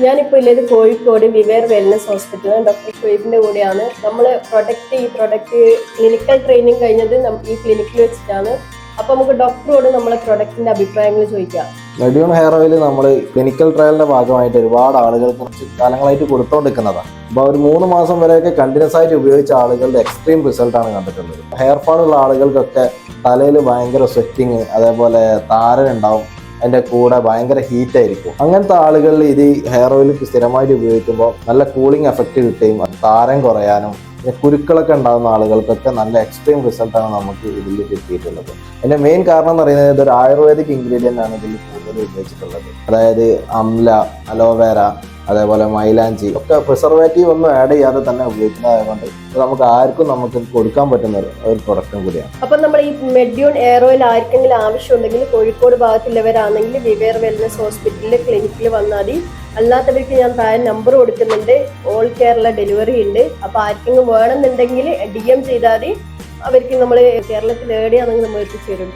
ഞാനിപ്പോൾ ഉള്ളത് കോഴിക്കോട് വിവേർ വെൽനസ് ഹോസ്പിറ്റലാണ്. ഡോക്ടർ ഷുഹൈബിന്റെ കൂടെയാണ്. നമ്മൾ ഈ പ്രൊഡക്റ്റ് ക്ലിനിക്കൽ ട്രെയിനിങ് കഴിഞ്ഞത് ഈ ക്ലിനിക്കിൽ വെച്ചിട്ടാണ്. അപ്പൊ നമുക്ക് ഡോക്ടറോട് നമ്മളെ പ്രൊഡക്റ്റിന്റെ അഭിപ്രായങ്ങൾ ചോദിക്കാം. മെഡിയോൺ ഹെയർ ഓയിൽ നമ്മൾ ക്ലിനിക്കൽ ട്രയലിന്റെ ഭാഗമായിട്ട് ഒരുപാട് ആളുകൾക്ക് കുറച്ച് കാലങ്ങളായിട്ട് കൊടുത്തോണ്ടിരിക്കുന്നതാണ്. അപ്പോൾ ഒരു 3 മാസം വരെയൊക്കെ കണ്ടിന്യൂസ് ആയിട്ട് ഉപയോഗിച്ച ആളുകളുടെ എക്സ്ട്രീം റിസൾട്ടാണ് കണ്ടിട്ടുള്ളത്. ഹെയർ ഫാൾ ഉള്ള ആളുകൾക്കൊക്കെ തലയിൽ ഭയങ്കര സ്വെറ്റിങ്, അതേപോലെ താരൻ ഉണ്ടാവും, അതിന്റെ കൂടെ ഭയങ്കര ഹീറ്റ് ആയിരിക്കും. അങ്ങനത്തെ ആളുകളിൽ ഇത് ഹെയർ ഓയിൽ സ്ഥിരമായിട്ട് ഉപയോഗിക്കുമ്പോൾ നല്ല കൂളിംഗ് എഫക്റ്റ് കിട്ടുകയും താരം കുറയാനും കുരുക്കളൊക്കെ ഉണ്ടാകുന്ന ആളുകൾക്കൊക്കെ നല്ല എക്സ്ട്രീം റിസൾട്ടാണ് നമുക്ക് ഇതിൽ കിട്ടിയിട്ടുള്ളത്. അതിന്റെ മെയിൻ കാരണം എന്ന് പറയുന്നത് ഇതൊരു ആയുർവേദിക് ഇൻഗ്രീഡിയൻ്റ് ആണ് ഇതിൽ കൂടുതൽ ഉപയോഗിച്ചിട്ടുള്ളത്. അതായത് അംല, അലോവേര, അതേപോലെ മൈലാഞ്ചി ഒക്കെ പ്രിസർവേറ്റീവ് ഒന്നും ആഡ് ചെയ്യാതെ തന്നെ ഉപയോഗിക്കുന്നതായതുകൊണ്ട് നമുക്ക് ആർക്കും കൊടുക്കാൻ പറ്റുന്ന ഒരു പ്രൊഡക്റ്റും കൂടിയാണ്. അപ്പൊ നമ്മൾ ഈ മെഡിയോൺ ഹെയർ ഓയിൽ ആർക്കെങ്കിലും ആവശ്യമുണ്ടെങ്കിൽ കോഴിക്കോട് ഭാഗത്തുള്ളവരാണെങ്കിൽ വിവേർ വെൽനസ് ഹോസ്പിറ്റലിലെ ക്ലിനിക്കിൽ വന്നാൽ മതി. അല്ലാത്തവർക്ക് ഞാൻ താഴെ നമ്പർ കൊടുക്കുന്നുണ്ട്. ഓൾ കേരള ഡെലിവറി ഉണ്ട്. അപ്പൊ ആർക്കെങ്കിലും വേണമെന്നുണ്ടെങ്കിൽ DM ചെയ്താൽ മതി. അവർക്ക് നമ്മൾ കേരളത്തിൽ എവിടെയാണെങ്കിൽ നമ്മൾ എത്തിച്ചേരും.